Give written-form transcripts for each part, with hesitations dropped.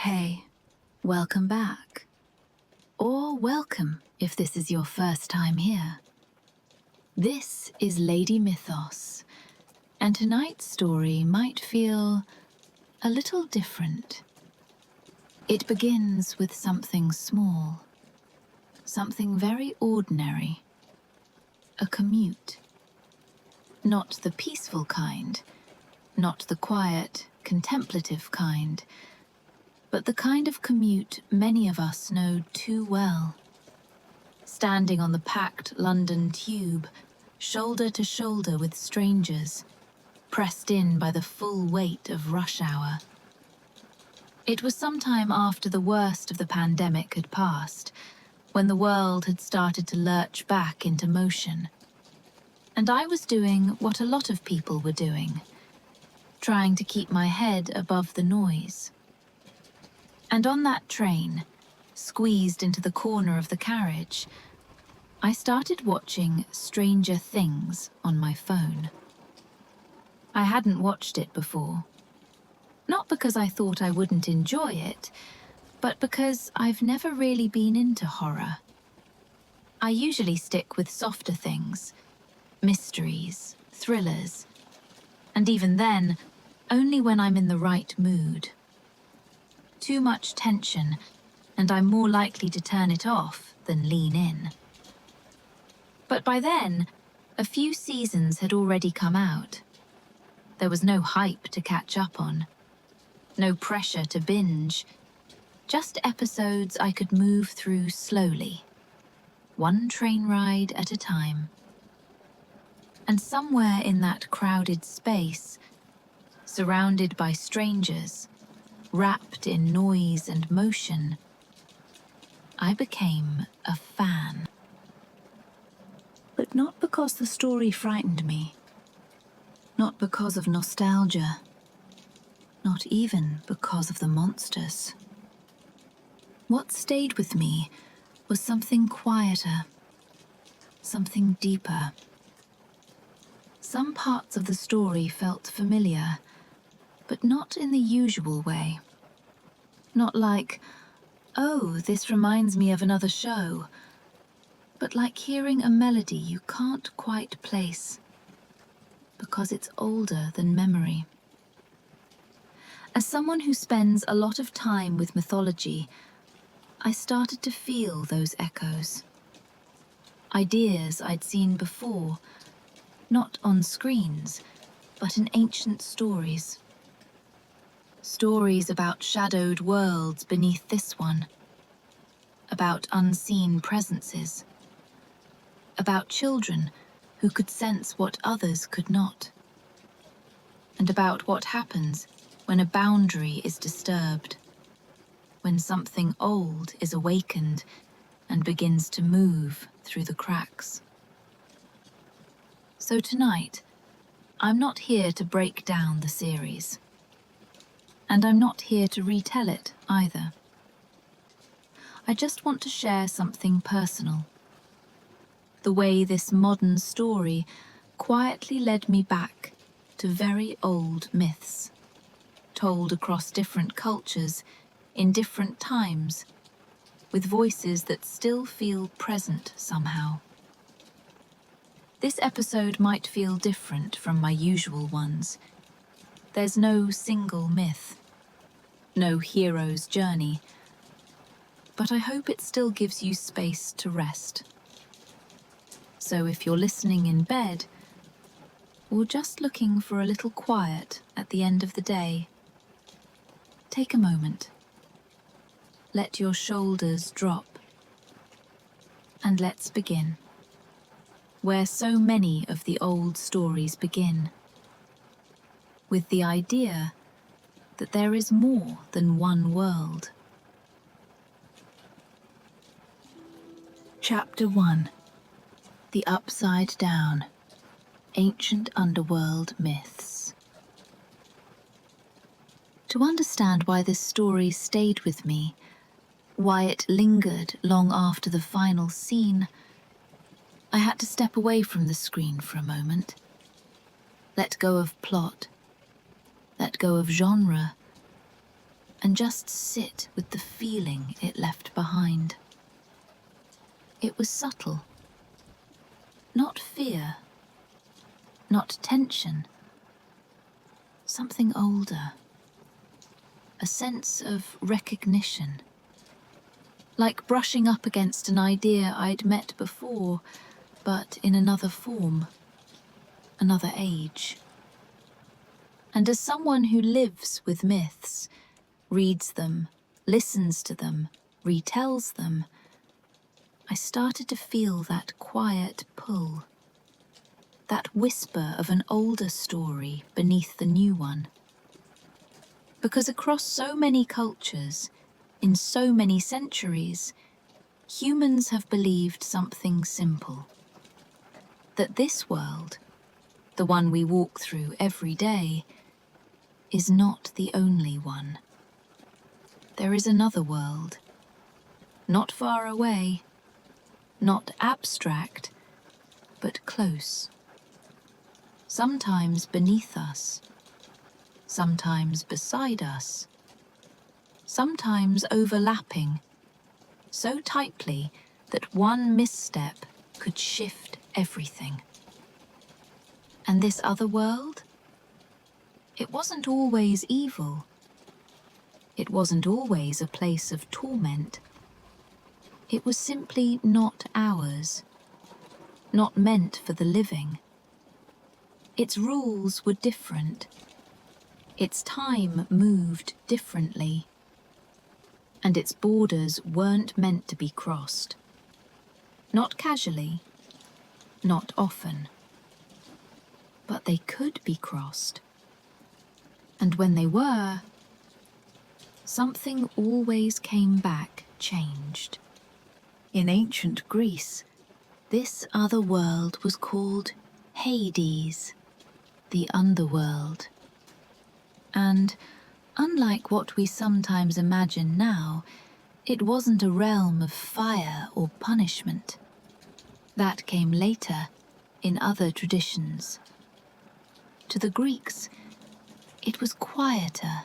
Hey, welcome back. Or welcome if this is your first time here. This is Lady Mythos, and tonight's story might feel a little different. It begins with something small, something very ordinary, a commute. Not the peaceful kind, not the quiet, contemplative kind, but the kind of commute many of us know too well. Standing on the packed London tube, shoulder to shoulder with strangers, pressed in by the full weight of rush hour. It was sometime after the worst of the pandemic had passed, when the world had started to lurch back into motion. And I was doing what a lot of people were doing, trying to keep my head above the noise. And on that train, squeezed into the corner of the carriage, I started watching Stranger Things on my phone. I hadn't watched it before. Not because I thought I wouldn't enjoy it, but because I've never really been into horror. I usually stick with softer things, mysteries, thrillers, and even then, only when I'm in the right mood. Too much tension, and I'm more likely to turn it off than lean in. But by then, a few seasons had already come out. There was no hype to catch up on, no pressure to binge, just episodes I could move through slowly, one train ride at a time. And somewhere in that crowded space, surrounded by strangers, wrapped in noise and motion, I became a fan. But not because the story frightened me, not because of nostalgia, not even because of the monsters. What stayed with me was something quieter, something deeper. Some parts of the story felt familiar, but not in the usual way. Not like, oh, this reminds me of another show, but like hearing a melody you can't quite place, because it's older than memory. As someone who spends a lot of time with mythology, I started to feel those echoes. Ideas I'd seen before, not on screens, but in ancient stories. Stories about shadowed worlds beneath this one, about unseen presences, about children who could sense what others could not, and about what happens when a boundary is disturbed, when something old is awakened and begins to move through the cracks. So tonight, I'm not here to break down the series. And I'm not here to retell it either. I just want to share something personal. The way this modern story quietly led me back to very old myths, told across different cultures, in different times, with voices that still feel present somehow. This episode might feel different from my usual ones. There's no single myth, no hero's journey, but I hope it still gives you space to rest. So if you're listening in bed, or just looking for a little quiet at the end of the day, take a moment. Let your shoulders drop, and let's begin, where so many of the old stories begin, with the idea that there is more than one world. Chapter 1. The Upside Down, Ancient Underworld Myths. To understand why this story stayed with me, why it lingered long after the final scene, I had to step away from the screen for a moment, let go of plot, let go of genre, and just sit with the feeling it left behind. It was subtle. Not fear, not tension. Something older. A sense of recognition. Like brushing up against an idea I'd met before, but in another form, another age. And as someone who lives with myths, reads them, listens to them, retells them, I started to feel that quiet pull, that whisper of an older story beneath the new one. Because across so many cultures, in so many centuries, humans have believed something simple. That this world, the one we walk through every day, is not the only one. There is another world, not far away, not abstract, but close. Sometimes beneath us, sometimes beside us, sometimes overlapping, so tightly that one misstep could shift everything. And this other world? It wasn't always evil. It wasn't always a place of torment. It was simply not ours, not meant for the living. Its rules were different. Its time moved differently. And its borders weren't meant to be crossed. Not casually, not often. But they could be crossed. And when they were, something always came back changed. In ancient Greece, this other world was called Hades, the underworld. And unlike what we sometimes imagine now, it wasn't a realm of fire or punishment. That came later, in other traditions. To the Greeks, it was quieter,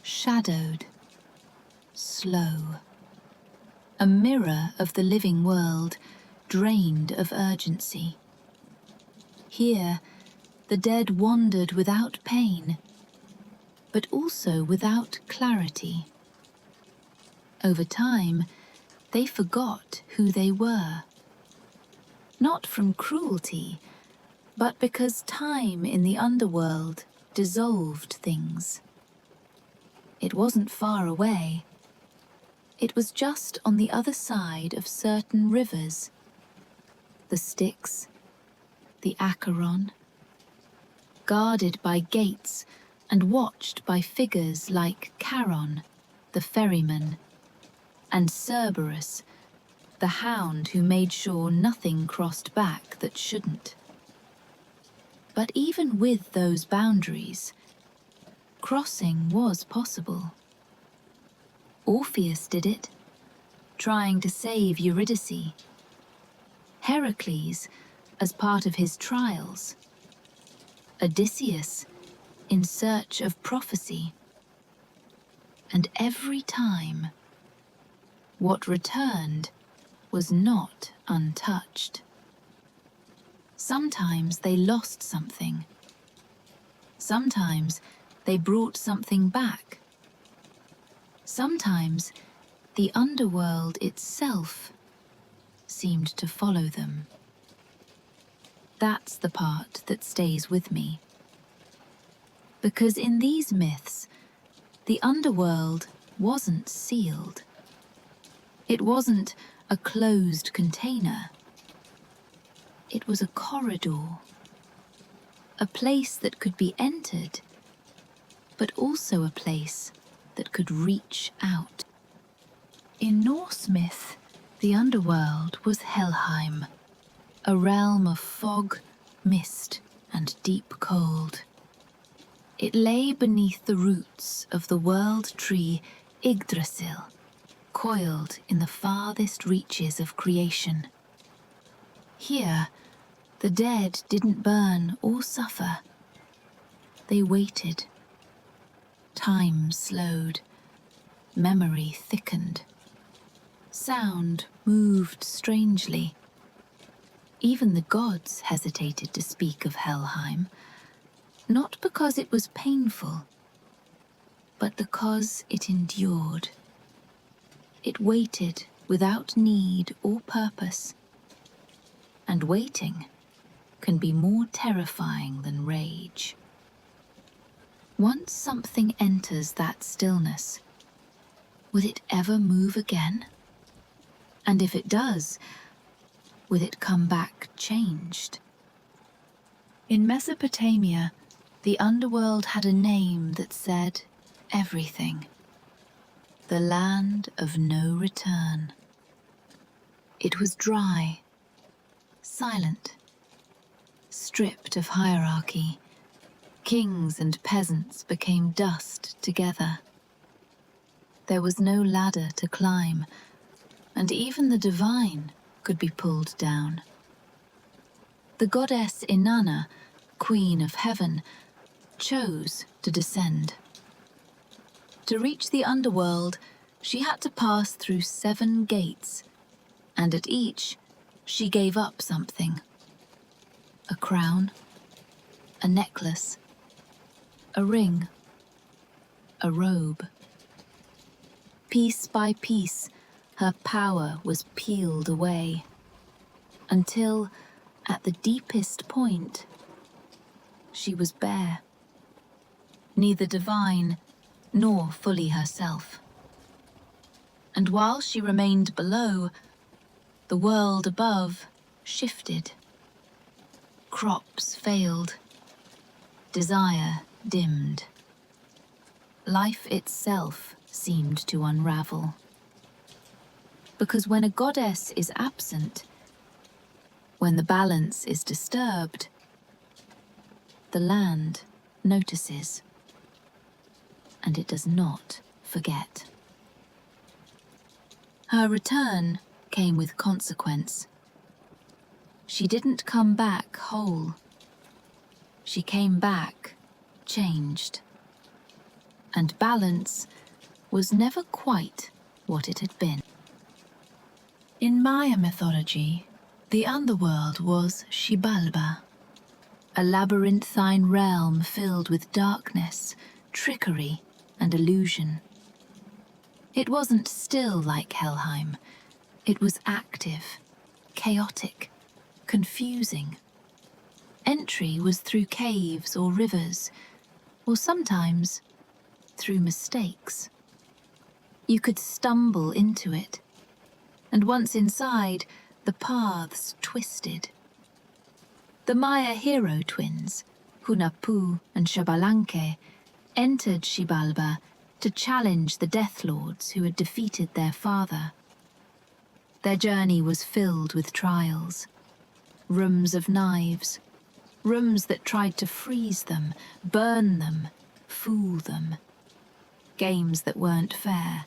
shadowed, slow. A mirror of the living world, drained of urgency. Here, the dead wandered without pain, but also without clarity. Over time, they forgot who they were. Not from cruelty, but because time in the underworld dissolved things. It wasn't far away. It was just on the other side of certain rivers. The Styx, the Acheron, guarded by gates and watched by figures like Charon, the ferryman, and Cerberus, the hound who made sure nothing crossed back that shouldn't. But even with those boundaries, crossing was possible. Orpheus did it, trying to save Eurydice. Heracles, as part of his trials. Odysseus, in search of prophecy. And every time, what returned was not untouched. Sometimes they lost something. Sometimes they brought something back. Sometimes the underworld itself seemed to follow them. That's the part that stays with me. Because in these myths, the underworld wasn't sealed. It wasn't a closed container. It was a corridor, a place that could be entered, but also a place that could reach out. In Norse myth, the underworld was Helheim, a realm of fog, mist, and deep cold. It lay beneath the roots of the world tree Yggdrasil, coiled in the farthest reaches of creation. Here, the dead didn't burn or suffer. They waited. Time slowed, memory thickened. Sound moved strangely. Even the gods hesitated to speak of Helheim, not because it was painful, but because it endured. It waited without need or purpose, and waiting can be more terrifying than rage. Once something enters that stillness, will it ever move again? And if it does, will it come back changed? In Mesopotamia, the underworld had a name that said everything. The land of no return. It was dry, silent, stripped of hierarchy. Kings and peasants became dust together. There was no ladder to climb, and even the divine could be pulled down. The goddess Inanna, queen of heaven, chose to descend. To reach the underworld, she had to pass through 7 gates, and at each, she gave up something. A crown, a necklace, a ring, a robe. Piece by piece, her power was peeled away, until, at the deepest point, she was bare. Neither divine nor fully herself. And while she remained below, the world above shifted. Crops failed. Desire dimmed. Life itself seemed to unravel. Because when a goddess is absent, when the balance is disturbed, the land notices, and it does not forget. Her return came with consequence. She didn't come back whole. She came back changed. And balance was never quite what it had been. In Maya mythology, the underworld was Xibalba, a labyrinthine realm filled with darkness, trickery, and illusion. It wasn't still like Helheim. It was active, chaotic, confusing. Entry was through caves or rivers, or sometimes through mistakes. You could stumble into it, and once inside, the paths twisted. The Maya hero twins, Hunahpu and Xbalanque, entered Xibalba to challenge the Death Lords who had defeated their father. Their journey was filled with trials. Rooms of knives, rooms that tried to freeze them, burn them, fool them. Games that weren't fair,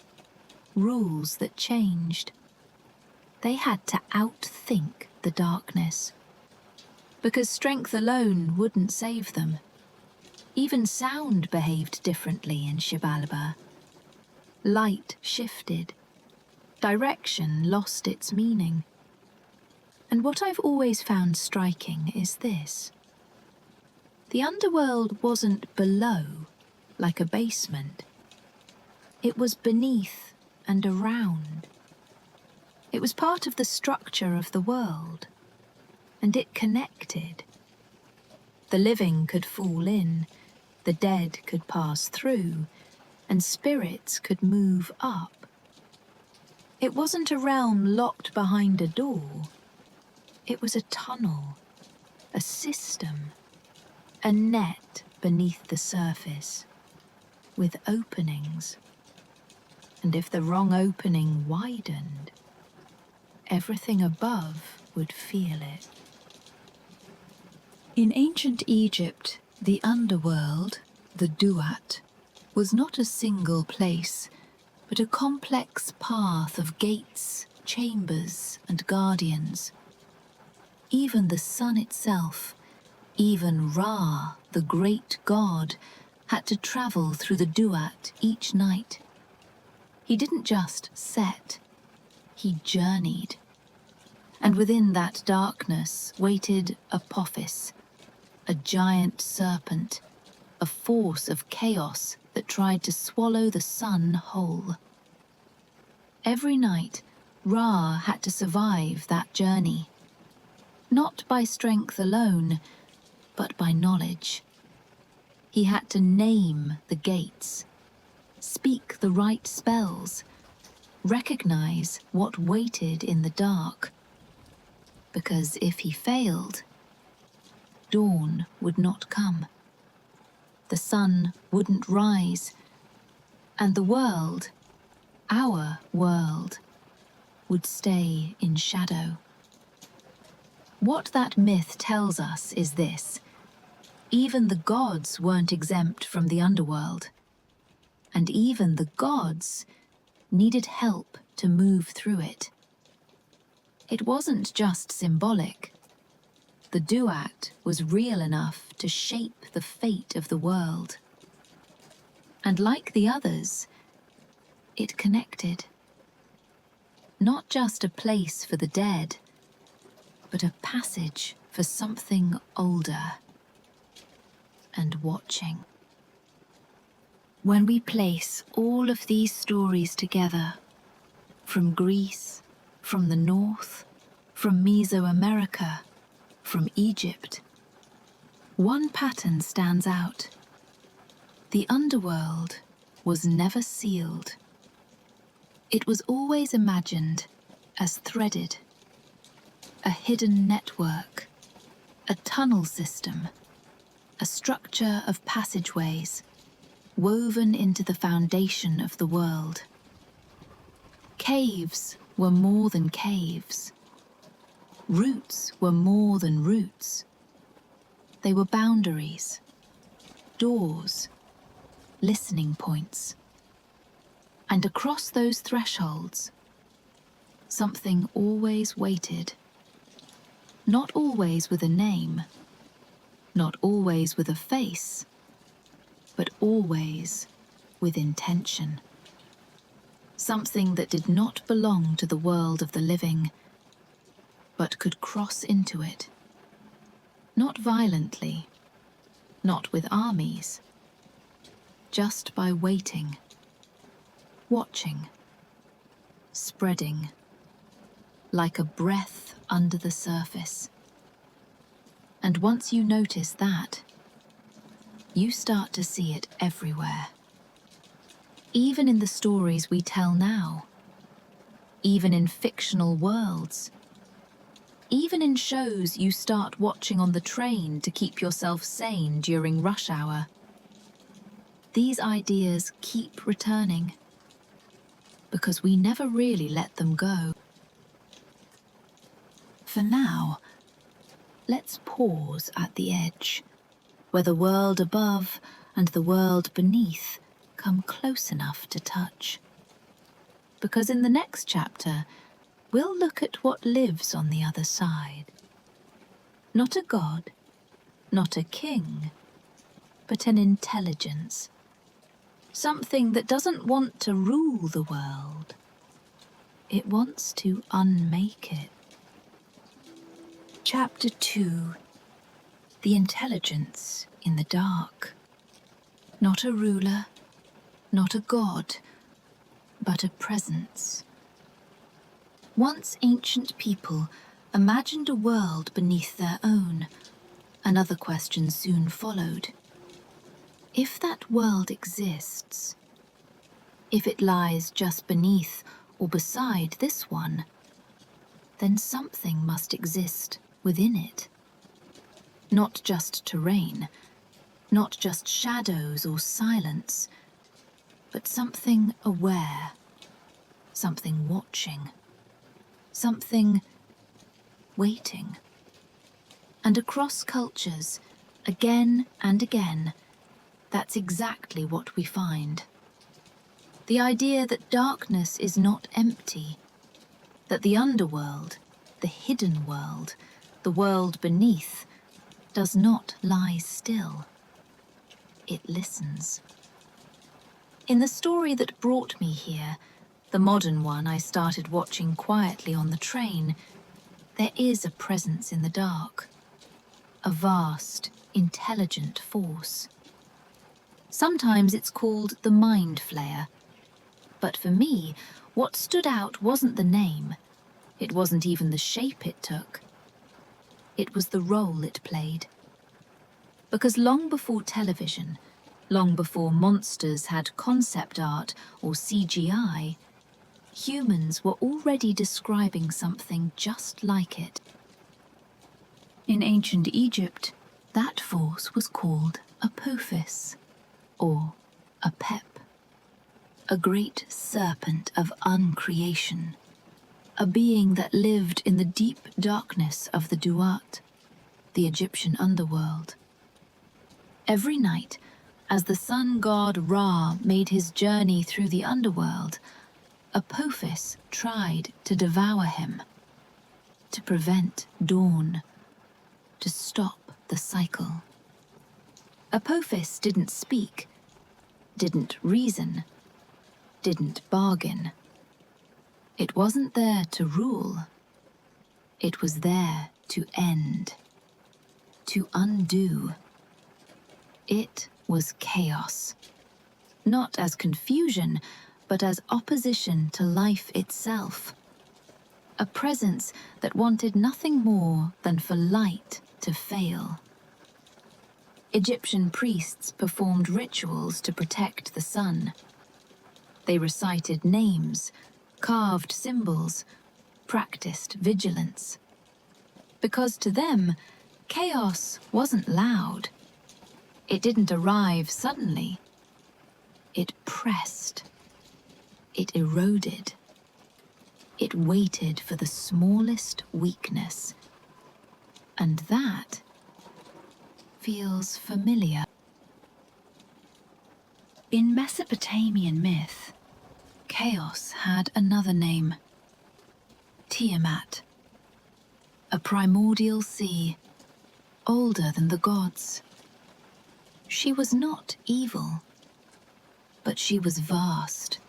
rules that changed. They had to outthink the darkness. Because strength alone wouldn't save them. Even sound behaved differently in Xibalba. Light shifted. Direction lost its meaning. And what I've always found striking is this. The underworld wasn't below, like a basement. It was beneath and around. It was part of the structure of the world, and it connected. The living could fall in, the dead could pass through, and spirits could move up. It wasn't a realm locked behind a door. It was a tunnel, a system, a net beneath the surface, with openings. And if the wrong opening widened, everything above would feel it. In ancient Egypt, the underworld, the Duat, was not a single place, but a complex path of gates, chambers, and guardians. Even the sun itself, even Ra, the great god, had to travel through the Duat each night. He didn't just set, he journeyed. And within that darkness waited Apophis, a giant serpent, a force of chaos that tried to swallow the sun whole. Every night, Ra had to survive that journey, not by strength alone, but by knowledge. He had to name the gates, speak the right spells, recognize what waited in the dark. Because if he failed, dawn would not come. The sun wouldn't rise, and the world, our world, would stay in shadow. What that myth tells us is this: even the gods weren't exempt from the underworld, and even the gods needed help to move through it. It wasn't just symbolic. The Duat was real enough to shape the fate of the world. And like the others, it connected. Not just a place for the dead, but a passage for something older and watching. When we place all of these stories together, from Greece, from the north, from Mesoamerica, from Egypt, one pattern stands out. The underworld was never sealed. It was always imagined as threaded, a hidden network, a tunnel system, a structure of passageways woven into the foundation of the world. Caves were more than caves. Roots were more than roots. They were boundaries, doors, listening points. And across those thresholds, something always waited. Not always with a name, not always with a face, but always with intention. Something that did not belong to the world of the living, but could cross into it. Not violently, not with armies, just by waiting, watching, spreading, like a breath under the surface. And once you notice that, you start to see it everywhere. Even in the stories we tell now, even in fictional worlds, even in shows you start watching on the train to keep yourself sane during rush hour. These ideas keep returning, because we never really let them go. For now, let's pause at the edge, where the world above and the world beneath come close enough to touch. Because in the next chapter, we'll look at what lives on the other side. Not a god, not a king, but an intelligence. Something that doesn't want to rule the world. It wants to unmake it. Chapter 2. The intelligence in the dark. Not a ruler, not a god, but a presence. Once ancient people imagined a world beneath their own. Another question soon followed. If that world exists, if it lies just beneath or beside this one, then something must exist within it. Not just terrain, not just shadows or silence, but something aware, something watching, something waiting. And across cultures, again and again, that's exactly what we find. The idea that darkness is not empty, that the underworld, the hidden world, the world beneath, does not lie still. It listens. In the story that brought me here, the modern one I started watching quietly on the train, there is a presence in the dark. A vast, intelligent force. Sometimes it's called the Mind Flayer. But for me, what stood out wasn't the name. It wasn't even the shape it took. It was the role it played. Because long before television, long before monsters had concept art or CGI, humans were already describing something just like it. In ancient Egypt, that force was called Apophis, or Apep, a great serpent of uncreation, a being that lived in the deep darkness of the Duat, the Egyptian underworld. Every night, as the sun god Ra made his journey through the underworld, Apophis tried to devour him, to prevent dawn, to stop the cycle. Apophis didn't speak, didn't reason, didn't bargain. It wasn't there to rule. It was there to end, to undo. It was chaos, not as confusion, but as opposition to life itself. A presence that wanted nothing more than for light to fail. Egyptian priests performed rituals to protect the sun. They recited names, carved symbols, practiced vigilance. Because to them, chaos wasn't loud. It didn't arrive suddenly. It pressed. It eroded. It waited for the smallest weakness. And that feels familiar. In Mesopotamian myth, chaos had another name. Tiamat, a primordial sea, older than the gods. She was not evil, but she was vast,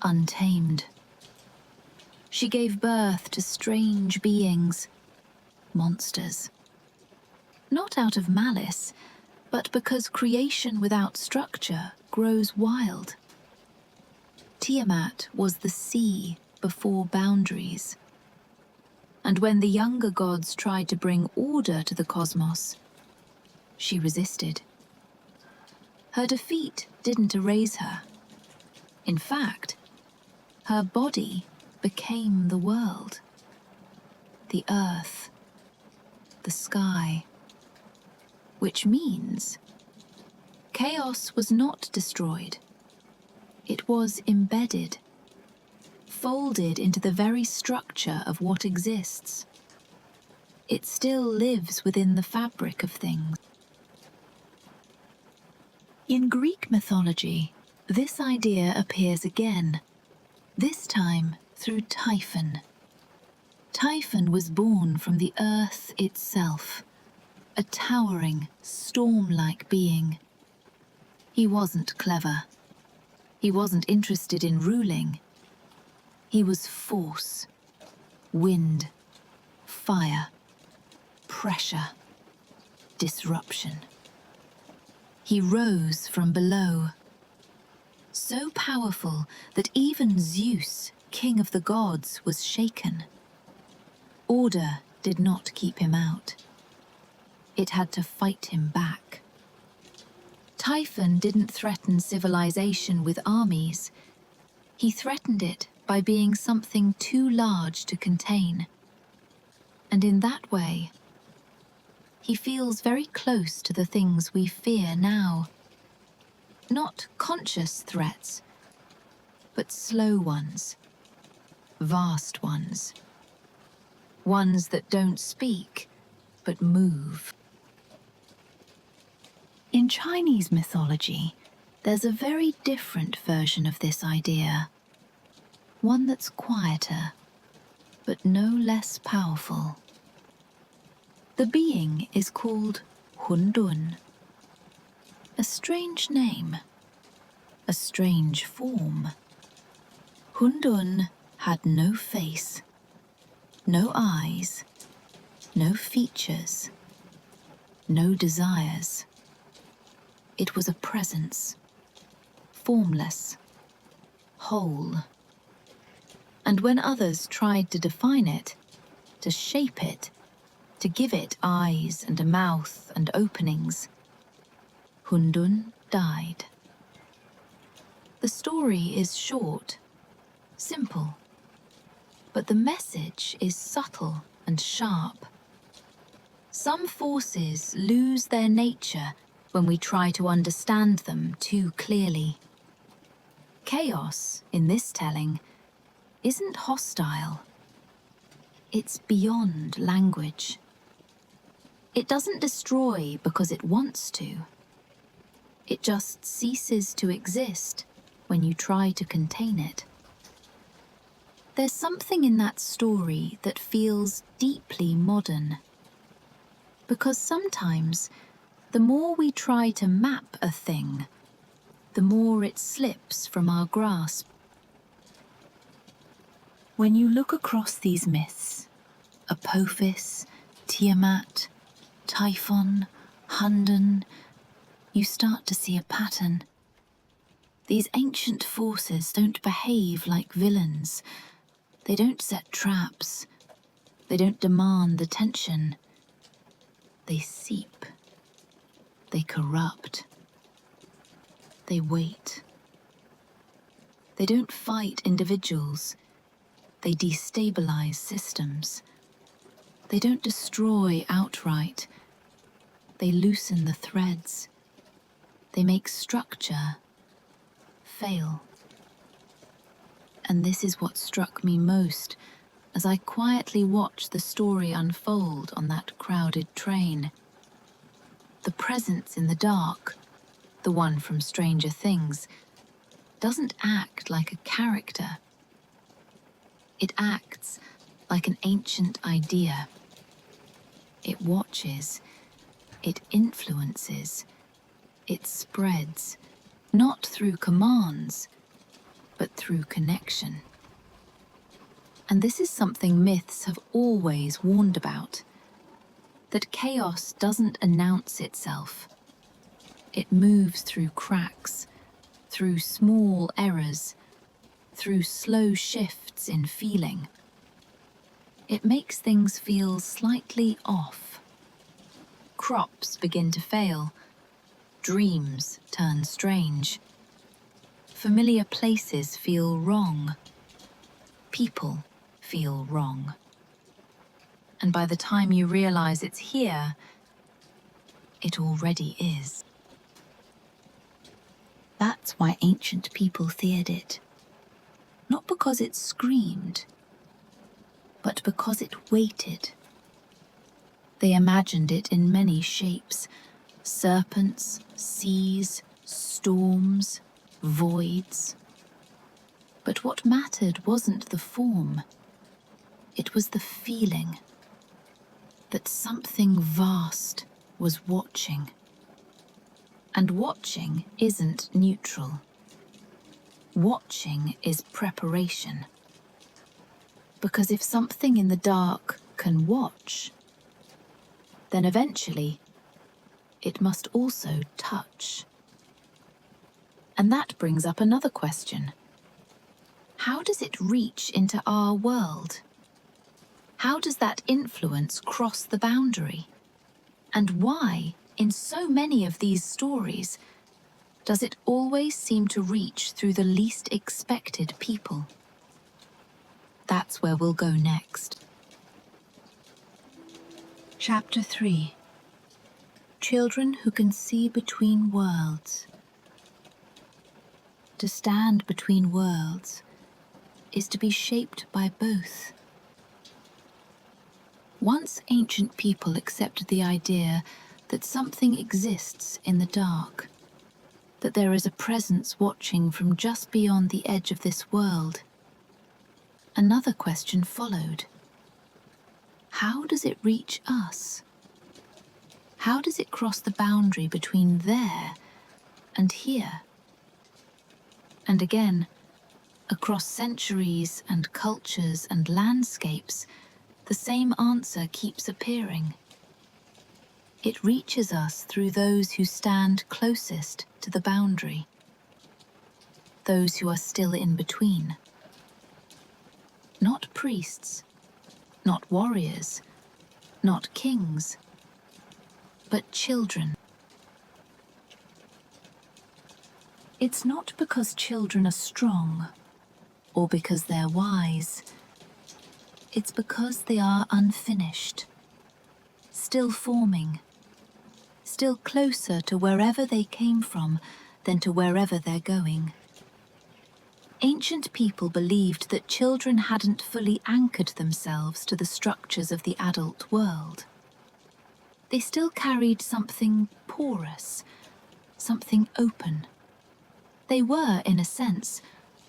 untamed. She gave birth to strange beings, monsters. Not out of malice, but because creation without structure grows wild. Tiamat was the sea before boundaries. And when the younger gods tried to bring order to the cosmos, she resisted. Her defeat didn't erase her. In fact, her body became the world, the earth, the sky. Which means chaos was not destroyed. It was embedded, folded into the very structure of what exists. It still lives within the fabric of things. In Greek mythology, this idea appears again, this time through Typhon. Typhon was born from the earth itself, a towering, storm-like being. He wasn't clever. He wasn't interested in ruling. He was force, wind, fire, pressure, disruption. He rose from below, so powerful that even Zeus, king of the gods, was shaken. Order did not keep him out. It had to fight him back. Typhon didn't threaten civilization with armies. He threatened it by being something too large to contain. And in that way, he feels very close to the things we fear now. Not conscious threats, but slow ones, vast ones. Ones that don't speak, but move. In Chinese mythology, there's a very different version of this idea. One that's quieter, but no less powerful. The being is called Hundun. A strange name, a strange form. Hundun had no face, no eyes, no features, no desires. It was a presence, formless, whole. And when others tried to define it, to shape it, to give it eyes and a mouth and openings, Hundun died. The story is short, simple, but the message is subtle and sharp. Some forces lose their nature when we try to understand them too clearly. Chaos, in this telling, isn't hostile. It's beyond language. It doesn't destroy because it wants to. It just ceases to exist when you try to contain it. There's something in that story that feels deeply modern. Because sometimes, the more we try to map a thing, the more it slips from our grasp. When you look across these myths, Apophis, Tiamat, Typhon, Hundun, you start to see a pattern. These ancient forces don't behave like villains. They don't set traps. They don't demand attention. They seep. They corrupt. They wait. They don't fight individuals. They destabilize systems. They don't destroy outright. They loosen the threads. They make structure fail. And this is what struck me most as I quietly watched the story unfold on that crowded train. The presence in the dark, the one from Stranger Things, doesn't act like a character. It acts like an ancient idea. It watches, it influences, it spreads, not through commands, but through connection. And this is something myths have always warned about, that chaos doesn't announce itself. It moves through cracks, through small errors, through slow shifts in feeling. It makes things feel slightly off. Crops begin to fail. Dreams turn strange. Familiar places feel wrong. People feel wrong. And by the time you realize it's here, it already is. That's why ancient people feared it. Not because it screamed, but because it waited. They imagined it in many shapes: serpents, seas, storms, voids. But what mattered wasn't the form. It was the feeling that something vast was watching. And watching isn't neutral. Watching is preparation. Because if something in the dark can watch, then eventually it must also touch. And that brings up another question. How does it reach into our world? How does that influence cross the boundary? And why, in so many of these stories, does it always seem to reach through the least expected people? That's where we'll go next. Chapter 3. Children who can see between worlds. To stand between worlds is to be shaped by both. Once ancient people accepted the idea that something exists in the dark, that there is a presence watching from just beyond the edge of this world. Another question followed. How does it reach us? How does it cross the boundary between there and here? And again, Across centuries and cultures and landscapes, the same answer keeps appearing. It reaches us through those who stand closest to the boundary, those who are still in between. Not priests, not warriors, not kings, but children. It's not because children are strong or because they're wise. It's because they are unfinished, still forming, still closer to wherever they came from than to wherever they're going. Ancient people believed that children hadn't fully anchored themselves to the structures of the adult world. They still carried something porous, something open. They were, in a sense,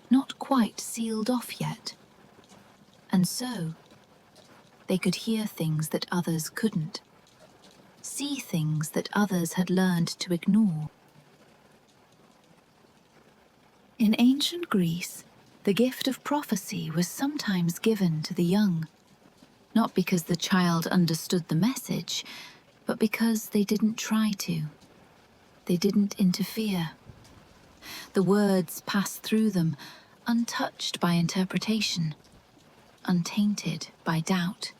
not quite sealed off yet. And so, they could hear things that others couldn't, see things that others had learned to ignore. In ancient Greece, the gift of prophecy was sometimes given to the young, not because the child understood the message, but because they didn't try to. They didn't interfere. The words passed through them, untouched by interpretation, untainted by doubt.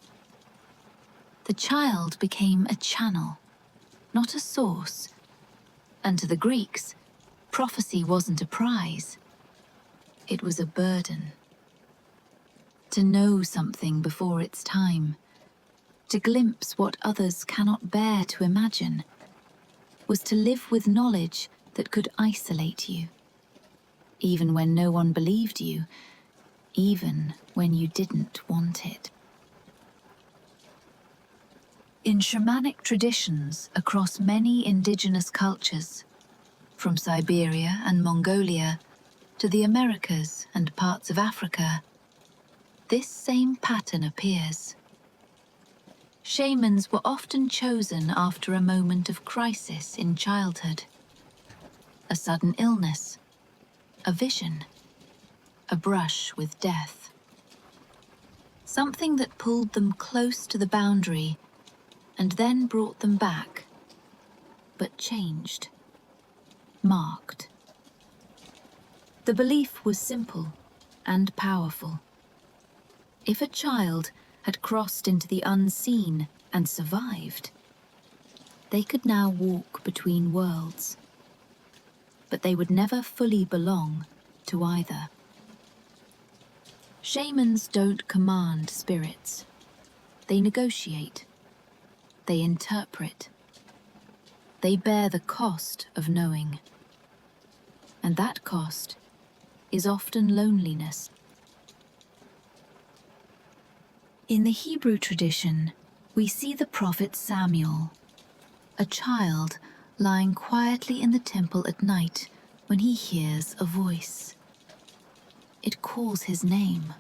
The child became a channel, not a source. And to the Greeks, prophecy wasn't a prize. It was a burden. To know something before its time, to glimpse what others cannot bear to imagine, was to live with knowledge that could isolate you, even when no one believed you, even when you didn't want it. In shamanic traditions across many indigenous cultures, from Siberia and Mongolia to the Americas and parts of Africa, this same pattern appears. Shamans were often chosen after a moment of crisis in childhood. A sudden illness, a vision, a brush with death. Something that pulled them close to the boundary and then brought them back, but changed, marked. The belief was simple and powerful. If a child had crossed into the unseen and survived, they could now walk between worlds. But they would never fully belong to either. Shamans don't command spirits. They negotiate. They interpret. They bear the cost of knowing. And that cost is often loneliness. In the Hebrew tradition, we see the prophet Samuel, a child lying quietly in the temple at night when he hears a voice. It calls his name.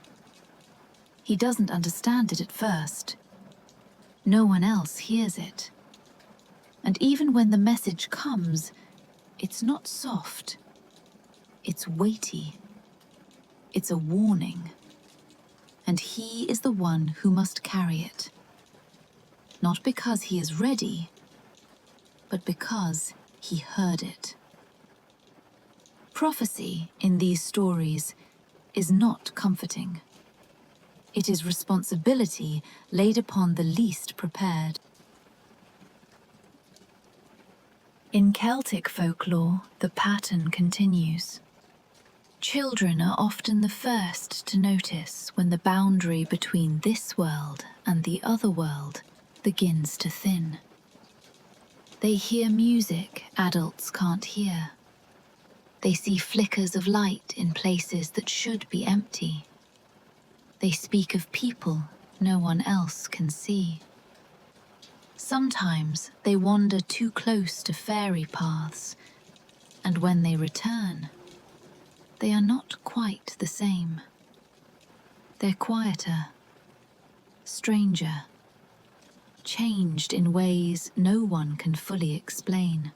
He doesn't understand it at first. No one else hears it. And even when the message comes, it's not soft. It's weighty. It's a warning. And he is the one who must carry it. Not because he is ready, but because he heard it. Prophecy in these stories is not comforting. It is responsibility laid upon the least prepared. In Celtic folklore, the pattern continues. Children are often the first to notice when the boundary between this world and the other world begins to thin. They hear music adults can't hear. They see flickers of light in places that should be empty. They speak of people no one else can see. Sometimes they wander too close to fairy paths, and when they return, they are not quite the same. They're quieter, stranger, changed in ways no one can fully explain.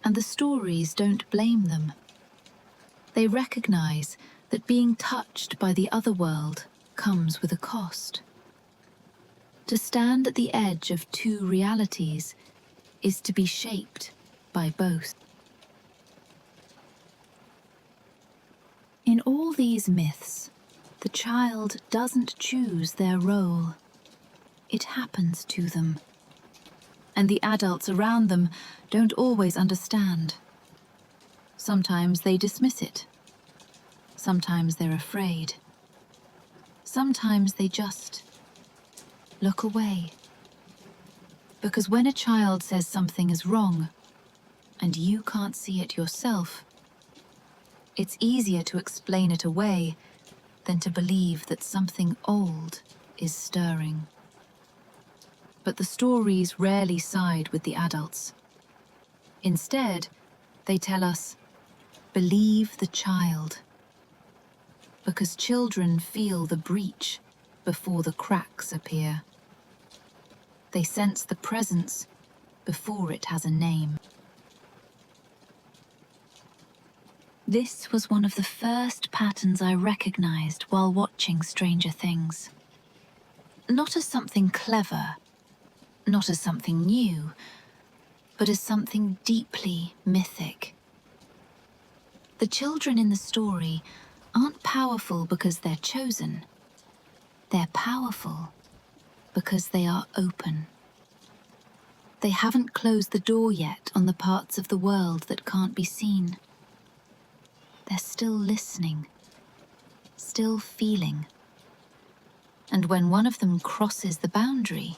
And the stories don't blame them. They recognize that being touched by the other world comes with a cost. To stand at the edge of two realities is to be shaped by both. In all these myths, the child doesn't choose their role. It happens to them. And the adults around them don't always understand. Sometimes they dismiss it. Sometimes they're afraid. Sometimes they just look away. Because when a child says something is wrong, and you can't see it yourself, it's easier to explain it away than to believe that something old is stirring. But the stories rarely side with the adults. Instead, they tell us, believe the child. Because children feel the breach before the cracks appear. They sense the presence before it has a name. This was one of the first patterns I recognized while watching Stranger Things. Not as something clever, not as something new, but as something deeply mythic. The children in the story aren't powerful because they're chosen. They're powerful because they are open. They haven't closed the door yet on the parts of the world that can't be seen. They're still listening, still feeling. And when one of them crosses the boundary,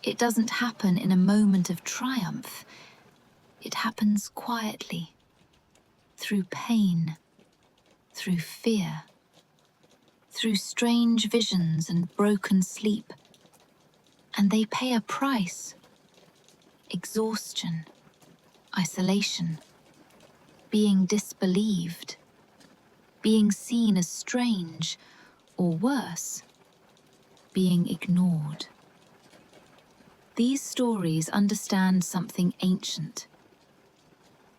it doesn't happen in a moment of triumph. It happens quietly, through pain, through fear, through strange visions and broken sleep. And they pay a price. Exhaustion, isolation, being disbelieved, being seen as strange, or worse, being ignored. These stories understand something ancient,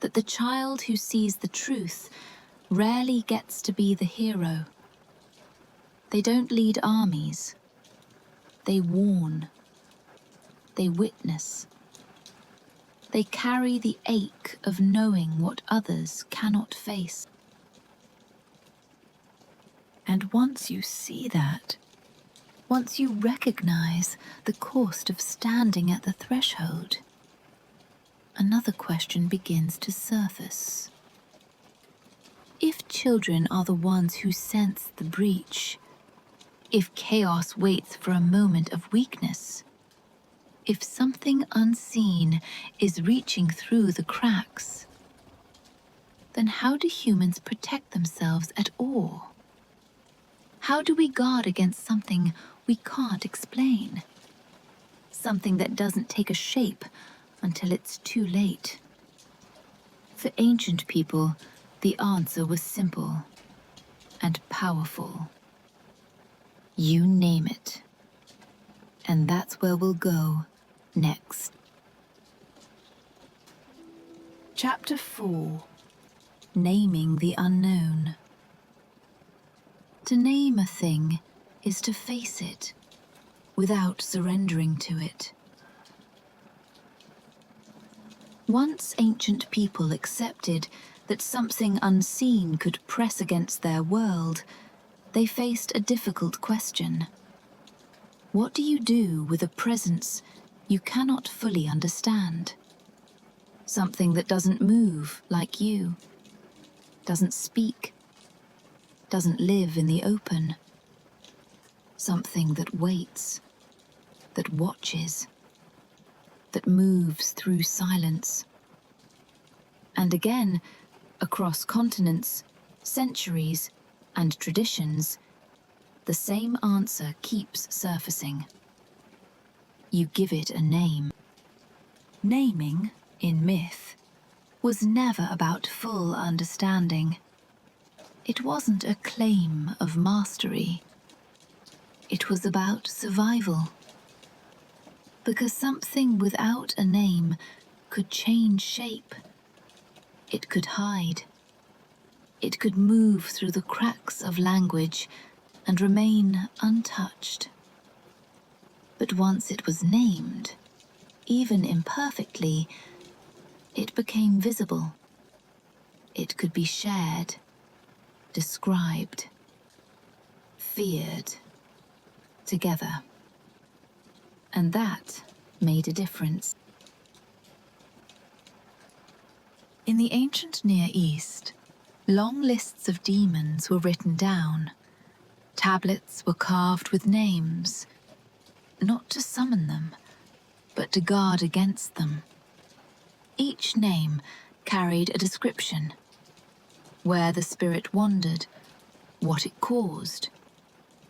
that the child who sees the truth rarely gets to be the hero. They don't lead armies. They warn. They witness. They carry the ache of knowing what others cannot face. And once you see that, once you recognize the cost of standing at the threshold, another question begins to surface. If children are the ones who sense the breach, if chaos waits for a moment of weakness, if something unseen is reaching through the cracks, then how do humans protect themselves at all? How do we guard against something we can't explain? Something that doesn't take a shape until it's too late. For ancient people, the answer was simple and powerful. You name it. And that's where we'll go next. Chapter 4. Naming the Unknown. To name a thing is to face it without surrendering to it. Once ancient people accepted that something unseen could press against their world, they faced a difficult question. What do you do with a presence you cannot fully understand? Something that doesn't move like you, doesn't speak, doesn't live in the open. Something that waits, that watches, that moves through silence. And again, across continents, centuries, and traditions, the same answer keeps surfacing. You give it a name. Naming, in myth, was never about full understanding. It wasn't a claim of mastery. It was about survival. Because something without a name could change shape. It could hide. It could move through the cracks of language and remain untouched. But once it was named, even imperfectly, it became visible. It could be shared, described, feared together. And that made a difference. In the ancient Near East, long lists of demons were written down. Tablets were carved with names, not to summon them, but to guard against them. Each name carried a description: where the spirit wandered, what it caused,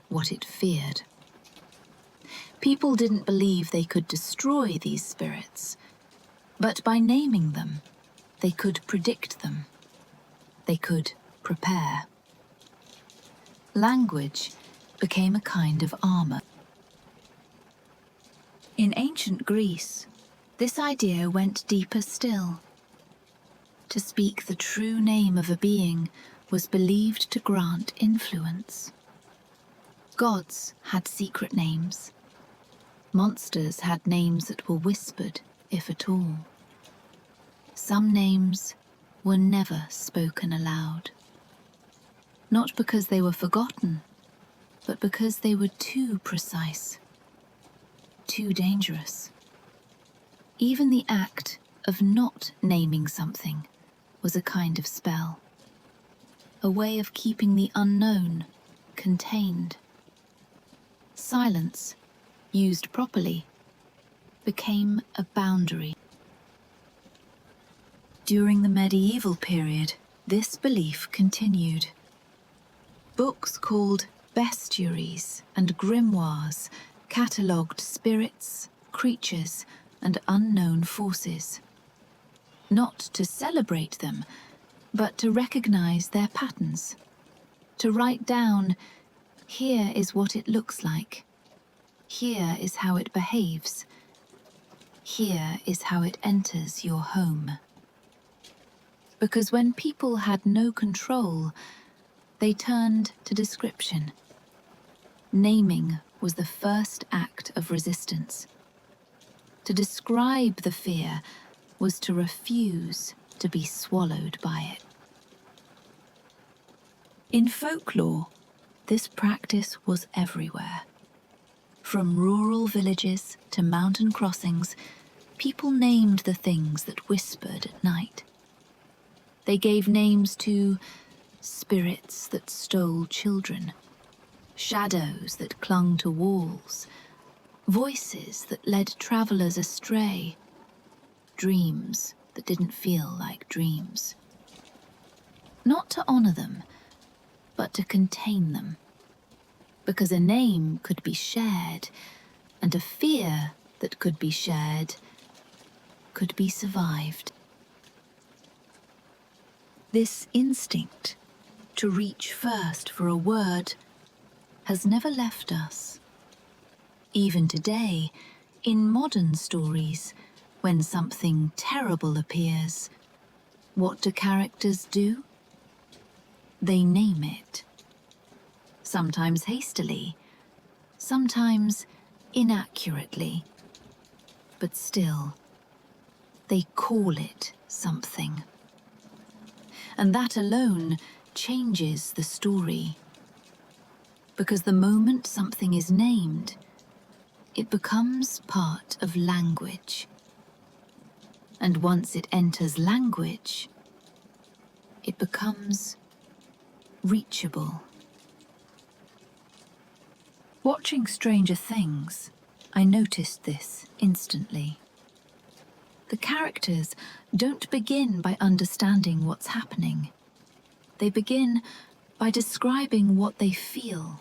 what it feared. People didn't believe they could destroy these spirits, but by naming them, they could predict them. They could prepare. Language became a kind of armor. In ancient Greece, this idea went deeper still. To speak the true name of a being was believed to grant influence. Gods had secret names. Monsters had names that were whispered, if at all. Some names were never spoken aloud. Not because they were forgotten, but because they were too precise, too dangerous. Even the act of not naming something was a kind of spell, a way of keeping the unknown contained. Silence, used properly, became a boundary. During the medieval period, this belief continued. Books called bestiaries and grimoires catalogued spirits, creatures, and unknown forces. Not to celebrate them, but to recognize their patterns. To write down, here is what it looks like. Here is how it behaves. Here is how it enters your home. Because when people had no control, they turned to description. Naming was the first act of resistance. To describe the fear was to refuse to be swallowed by it. In folklore, this practice was everywhere. From rural villages to mountain crossings, people named the things that whispered at night. They gave names to spirits that stole children, shadows that clung to walls, voices that led travelers astray, dreams that didn't feel like dreams. Not to honor them, but to contain them. Because a name could be shared, and a fear that could be shared could be survived. This instinct to reach first for a word has never left us. Even today, in modern stories, when something terrible appears, what do characters do? They name it. Sometimes hastily, sometimes inaccurately, but still, they call it something. And that alone changes the story. Because the moment something is named, it becomes part of language. And once it enters language, it becomes reachable. Watching Stranger Things, I noticed this instantly. The characters don't begin by understanding what's happening. They begin by describing what they feel,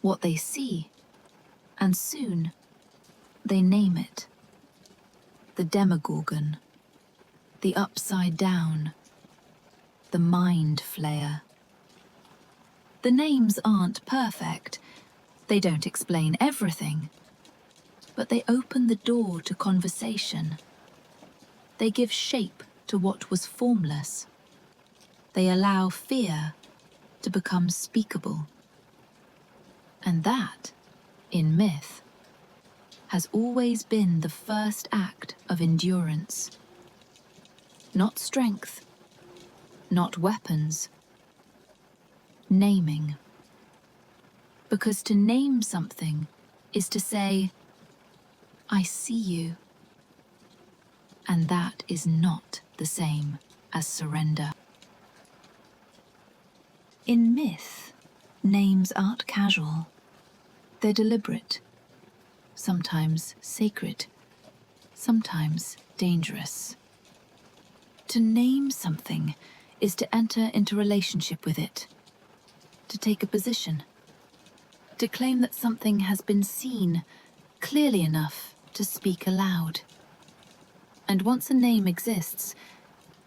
what they see, and soon they name it. The Demogorgon, the Upside Down, the Mind Flayer. The names aren't perfect. They don't explain everything, but they open the door to conversation. They give shape to what was formless. they allow fear to become speakable. And that, in myth, has always been the first act of endurance. Not strength, not weapons, naming. Because to name something is to say, I see you. And that is not the same as surrender. In myth, names aren't casual. They're deliberate, sometimes sacred, sometimes dangerous. To name something is to enter into relationship with it, to take a position, to claim that something has been seen clearly enough to speak aloud. And once a name exists,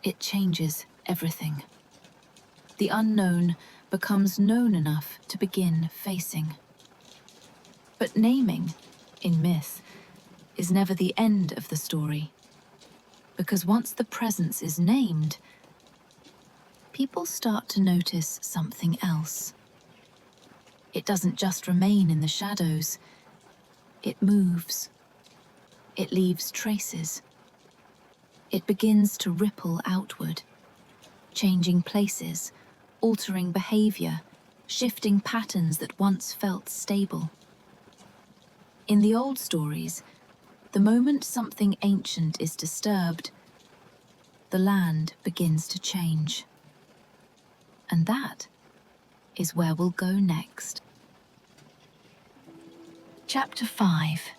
it changes everything. The unknown becomes known enough to begin facing. But naming, in myth, is never the end of the story. Because once the presence is named, people start to notice something else. It doesn't just remain in the shadows. It moves. It leaves traces. It begins to ripple outward, changing places, altering behavior, shifting patterns that once felt stable. In the old stories, the moment something ancient is disturbed, the land begins to change. And that is where we'll go next. Chapter 5.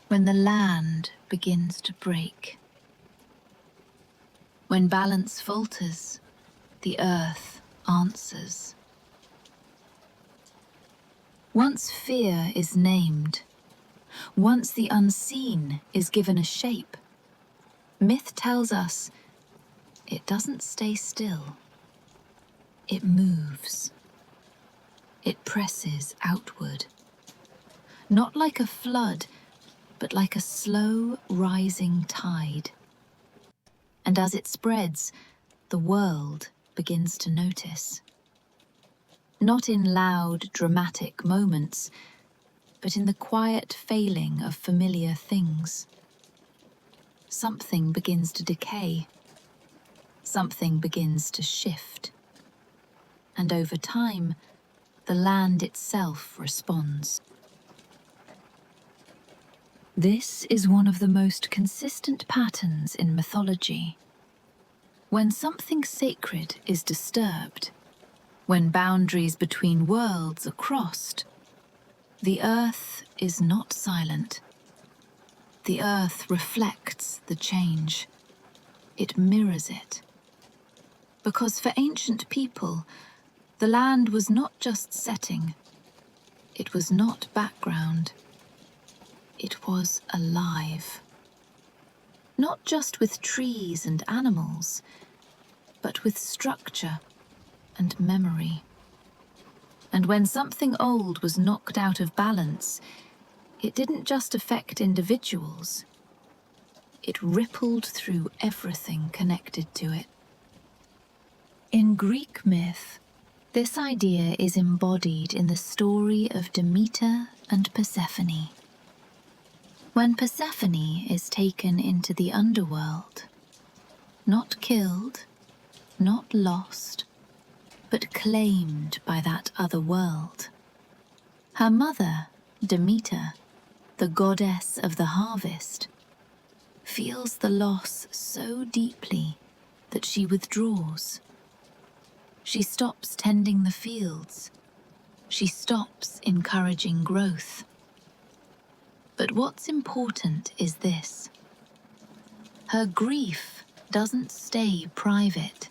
When the land begins to break. When balance falters, the earth answers. Once fear is named, once the unseen is given a shape, myth tells us it doesn't stay still. It moves. It presses outward. Not like a flood, but like a slow rising tide. And as it spreads, the world begins to notice. Not in loud, dramatic moments, but in the quiet failing of familiar things. Something begins to decay. Something begins to shift. And over time, the land itself responds. This is one of the most consistent patterns in mythology. When something sacred is disturbed, when boundaries between worlds are crossed, the earth is not silent. The earth reflects the change. It mirrors it. Because for ancient people, the land was not just setting. It was not background. It was alive. Not just with trees and animals, but with structure and memory. And when something old was knocked out of balance, it didn't just affect individuals. It rippled through everything connected to it. In Greek myth, this idea is embodied in the story of Demeter and Persephone. When Persephone is taken into the underworld, not killed, not lost, but claimed by that other world, her mother, Demeter, the goddess of the harvest, feels the loss so deeply that she withdraws. She stops tending the fields. She stops encouraging growth. But what's important is this. Her grief doesn't stay private.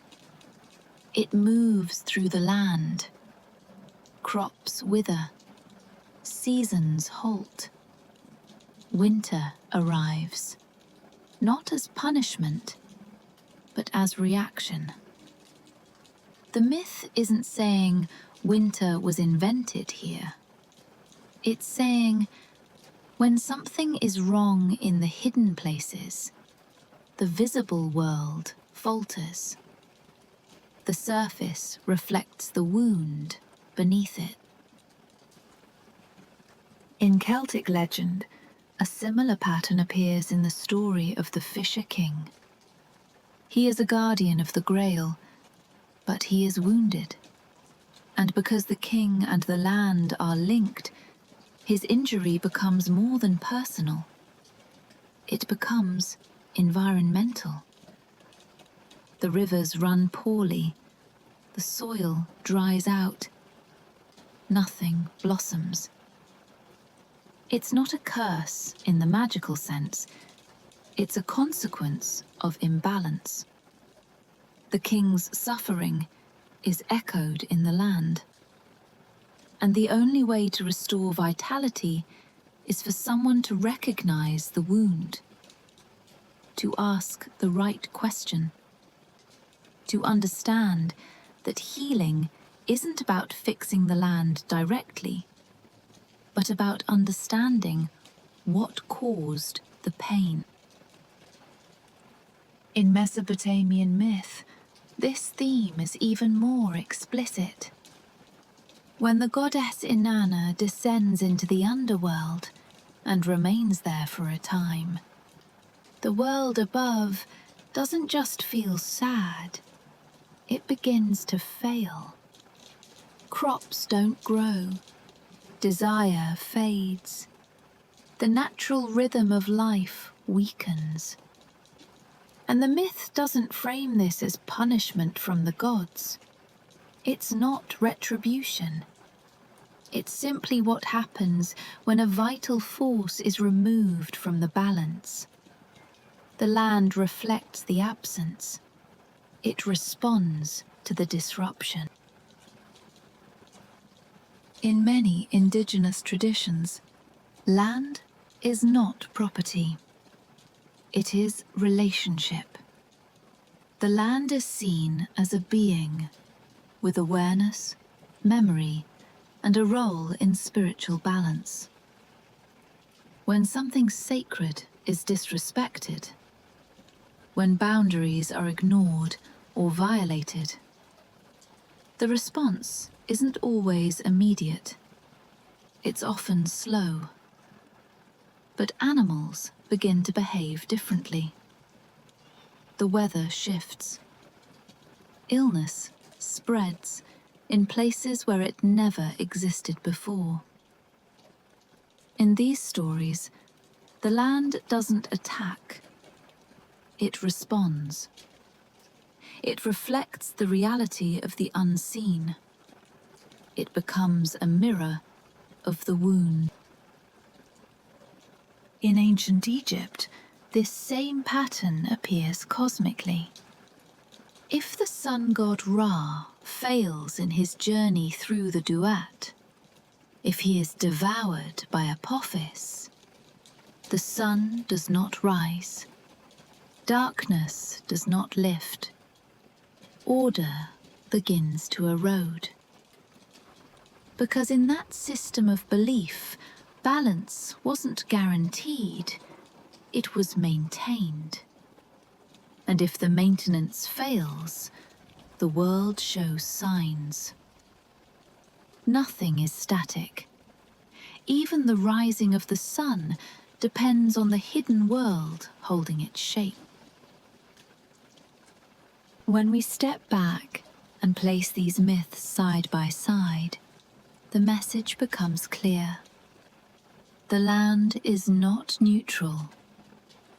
It moves through the land. Crops wither. Seasons halt. Winter arrives. Not as punishment, but as reaction. The myth isn't saying winter was invented here. It's saying when something is wrong in the hidden places, the visible world falters. The surface reflects the wound beneath it. In Celtic legend, a similar pattern appears in the story of the Fisher King. He is a guardian of the Grail, but he is wounded. And because the king and the land are linked, his injury becomes more than personal. It becomes environmental. The rivers run poorly, the soil dries out, nothing blossoms. It's not a curse in the magical sense, it's a consequence of imbalance. The king's suffering is echoed in the land. And the only way to restore vitality is for someone to recognize the wound, to ask the right question, to understand that healing isn't about fixing the land directly, but about understanding what caused the pain. In Mesopotamian myth, this theme is even more explicit. When the goddess Inanna descends into the underworld and remains there for a time, the world above doesn't just feel sad, it begins to fail. Crops don't grow, desire fades, the natural rhythm of life weakens. And the myth doesn't frame this as punishment from the gods. It's not retribution. It's simply what happens when a vital force is removed from the balance. The land reflects the absence. It responds to the disruption. In many indigenous traditions, land is not property. It is relationship. The land is seen as a being with awareness, memory, and a role in spiritual balance. When something sacred is disrespected, when boundaries are ignored or violated, the response isn't always immediate. It's often slow. But animals begin to behave differently. The weather shifts. Illness spreads in places where it never existed before. In these stories, the land doesn't attack. It responds. It reflects the reality of the unseen. It becomes a mirror of the wound. In ancient Egypt, this same pattern appears cosmically. If the sun god Ra fails in his journey through the Duat, if he is devoured by Apophis, the sun does not rise, darkness does not lift, order begins to erode. Because in that system of belief, balance wasn't guaranteed, it was maintained. And if the maintenance fails, the world shows signs. Nothing is static. Even the rising of the sun depends on the hidden world holding its shape. When we step back and place these myths side by side, the message becomes clear. The land is not neutral.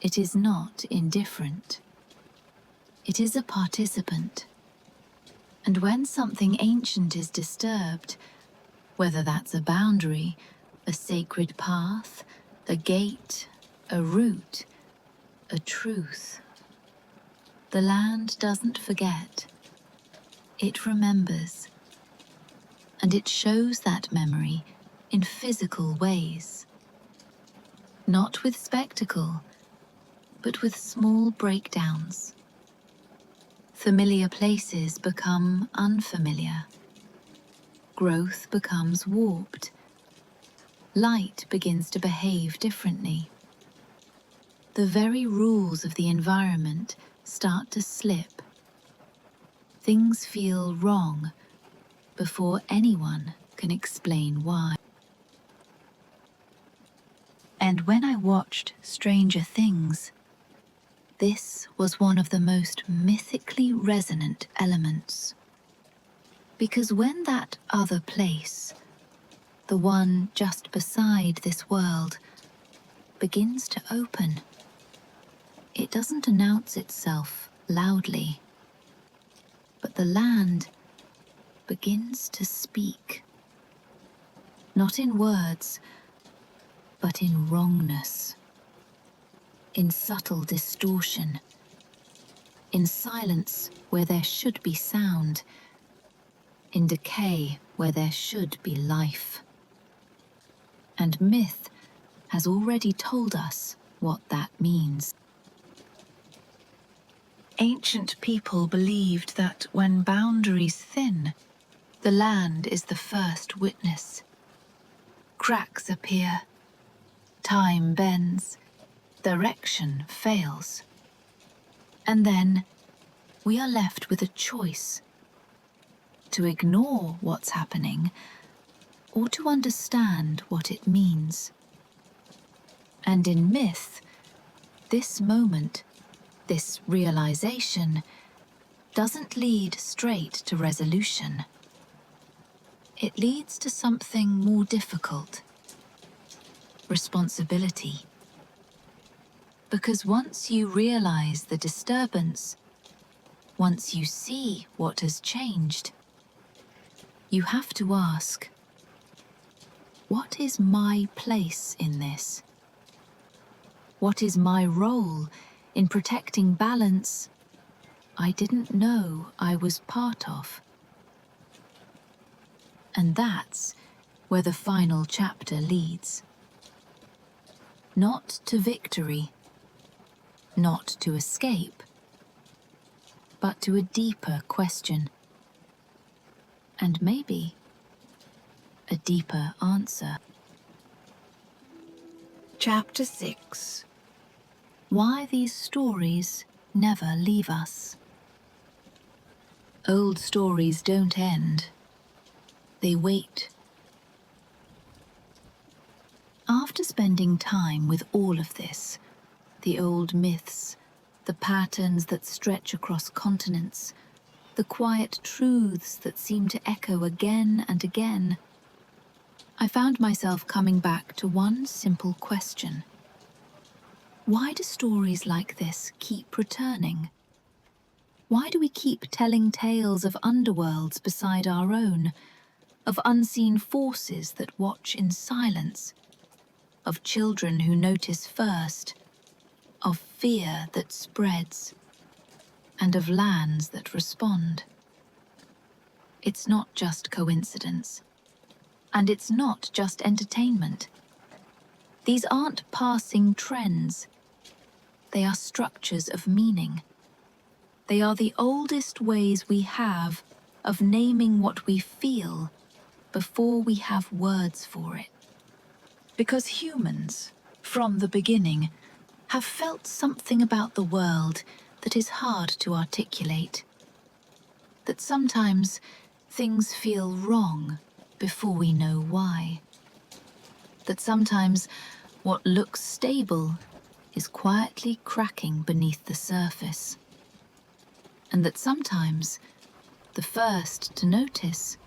It is not indifferent. It is a participant. And when something ancient is disturbed, whether that's a boundary, a sacred path, a gate, a route, a truth, the land doesn't forget. It remembers. And it shows that memory in physical ways. Not with spectacle, but with small breakdowns. Familiar places become unfamiliar. Growth becomes warped. Light begins to behave differently. The very rules of the environment start to slip. things feel wrong before anyone can explain why. And when I watched Stranger Things, this was one of the most mythically resonant elements. Because when that other place, the one just beside this world, begins to open, it doesn't announce itself loudly, but the land begins to speak. Not in words, but in wrongness, in subtle distortion, in silence where there should be sound, in decay where there should be life. And myth has already told us what that means. Ancient people believed that when boundaries thin, the land is the first witness. Cracks appear, time bends, direction fails. And then we are left with a choice: to ignore what's happening or to understand what it means. And in myth, this moment, this realization, doesn't lead straight to resolution. It leads to something more difficult: responsibility. Because once you realize the disturbance, once you see what has changed, you have to ask, what is my place in this? What is my role in protecting balance I didn't know I was part of? And that's where the final chapter leads. Not to victory, not to escape, but to a deeper question. And maybe a deeper answer. Chapter 6. Why these stories never leave us. Old stories don't end. They wait. After spending time with all of this, the old myths, the patterns that stretch across continents, the quiet truths that seem to echo again and again, I found myself coming back to one simple question. Why do stories like this keep returning? Why do we keep telling tales of underworlds beside our own, of unseen forces that watch in silence, of children who notice first, of fear that spreads, and of lands that respond? It's not just coincidence, and it's not just entertainment. These aren't passing trends. They are structures of meaning. They are the oldest ways we have of naming what we feel before we have words for it. Because humans, from the beginning, have felt something about the world that is hard to articulate. That sometimes things feel wrong before we know why. That sometimes what looks stable is quietly cracking beneath the surface. And that sometimes the first to notice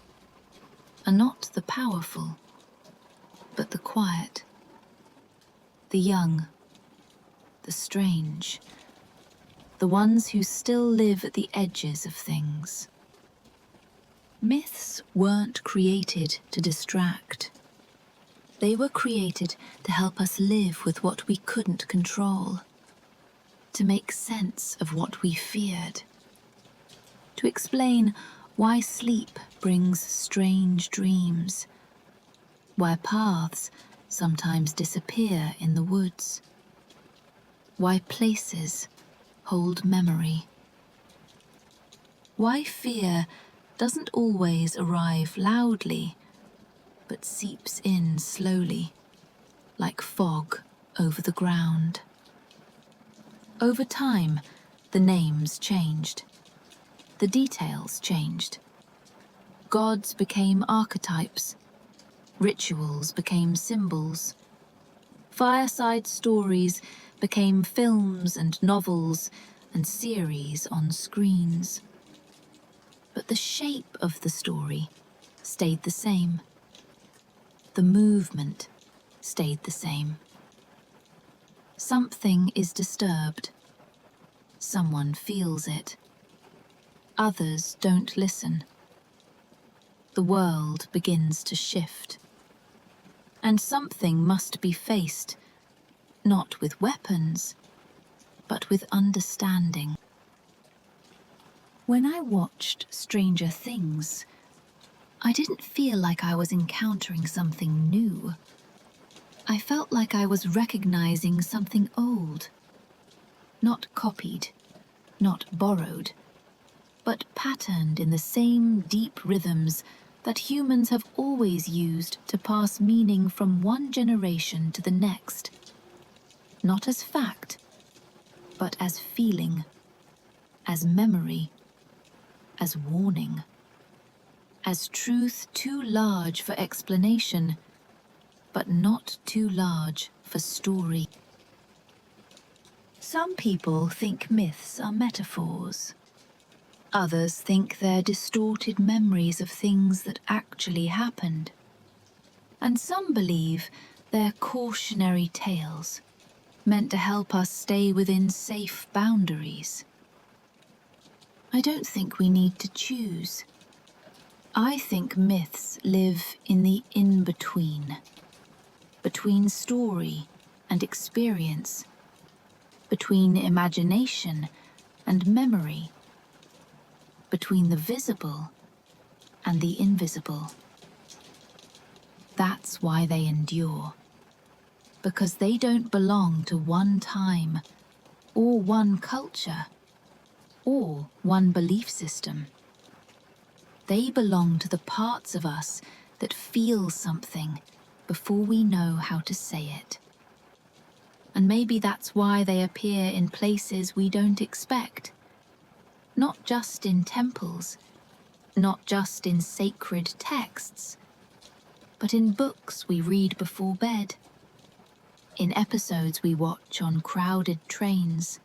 are not the powerful, but the quiet, the young, the strange, the ones who still live at the edges of things. Myths weren't created to distract. They were created to help us live with what we couldn't control, to make sense of what we feared, to explain why sleep brings strange dreams, why paths sometimes disappear in the woods, why places hold memory, why fear doesn't always arrive loudly, but seeps in slowly, like fog over the ground. Over time, the names changed. the details changed. Gods became archetypes, rituals became symbols, fireside stories became films and novels and series on screens. But the shape of the story stayed the same. The movement stayed the same. Something is disturbed. Someone feels it. Others don't listen. The world begins to shift. And something must be faced, not with weapons, but with understanding. When I watched Stranger Things, I didn't feel like I was encountering something new. I felt like I was recognizing something old. Not copied, not borrowed, but patterned in the same deep rhythms that humans have always used to pass meaning from one generation to the next. Not as fact, but as feeling, as memory, as warning, as truth too large for explanation, but not too large for story. Some people think myths are metaphors. Others think they're distorted memories of things that actually happened. And some believe they're cautionary tales, meant to help us stay within safe boundaries. I don't think we need to choose. I think myths live in the in-between, between story and experience, between imagination and memory, between the visible and the invisible. That's why they endure, because they don't belong to one time, or one culture, or one belief system. They belong to the parts of us that feel something before we know how to say it. And maybe that's why they appear in places we don't expect. Not just in temples, not just in sacred texts, but in books we read before bed, in episodes we watch on crowded trains,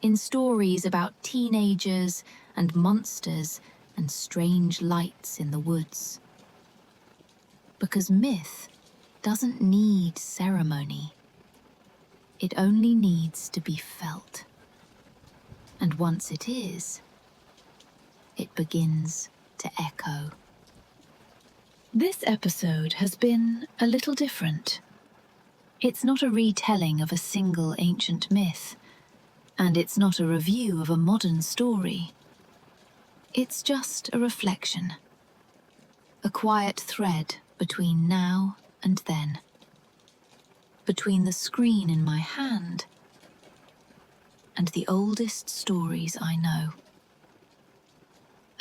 in stories about teenagers and monsters and strange lights in the woods. Because myth doesn't need ceremony. It only needs to be felt. And once it is, it begins to echo. This episode has been a little different. It's not a retelling of a single ancient myth, and it's not a review of a modern story. It's just a reflection, a quiet thread between now and then, between the screen in my hand and the oldest stories I know.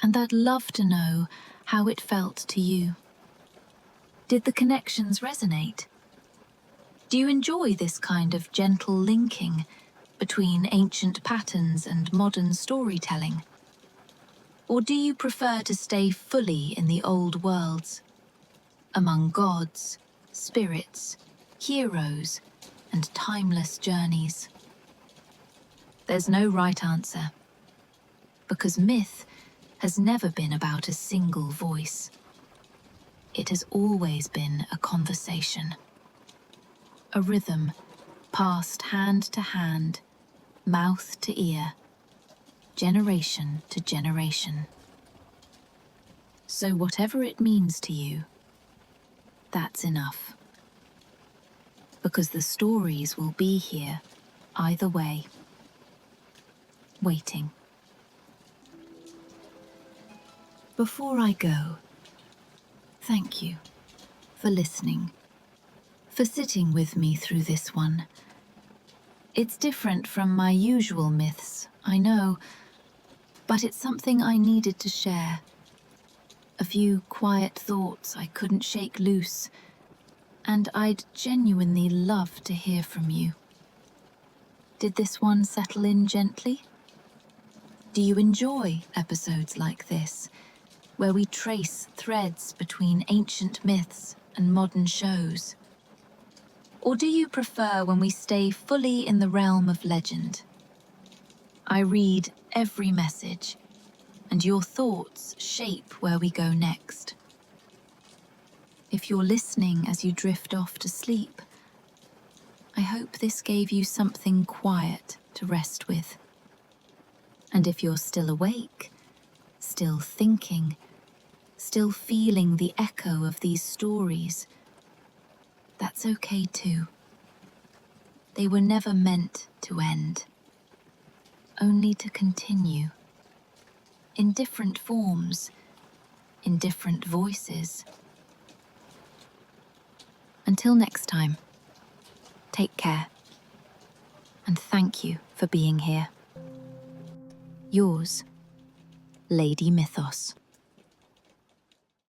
And I'd love to know how it felt to you. Did the connections resonate? Do you enjoy this kind of gentle linking between ancient patterns and modern storytelling? Or do you prefer to stay fully in the old worlds, among gods, spirits, heroes, and timeless journeys? There's no right answer, because myth has never been about a single voice. It has always been a conversation, a rhythm passed hand to hand, mouth to ear, generation to generation. So whatever it means to you, that's enough. Because the stories will be here either way, waiting. Before I go, thank you for listening, for sitting with me through this one. It's different from my usual myths, I know, but it's something I needed to share. A few quiet thoughts I couldn't shake loose, and I'd genuinely love to hear from you. Did this one settle in gently? Do you enjoy episodes like this, where we trace threads between ancient myths and modern shows? Or do you prefer when we stay fully in the realm of legend? I read every message, and your thoughts shape where we go next. If you're listening as you drift off to sleep, I hope this gave you something quiet to rest with. And if you're still awake, still thinking, still feeling the echo of these stories, that's okay too. They were never meant to end, only to continue. In different forms, in different voices. Until next time, take care, and thank you for being here. Yours, Lady Mythos.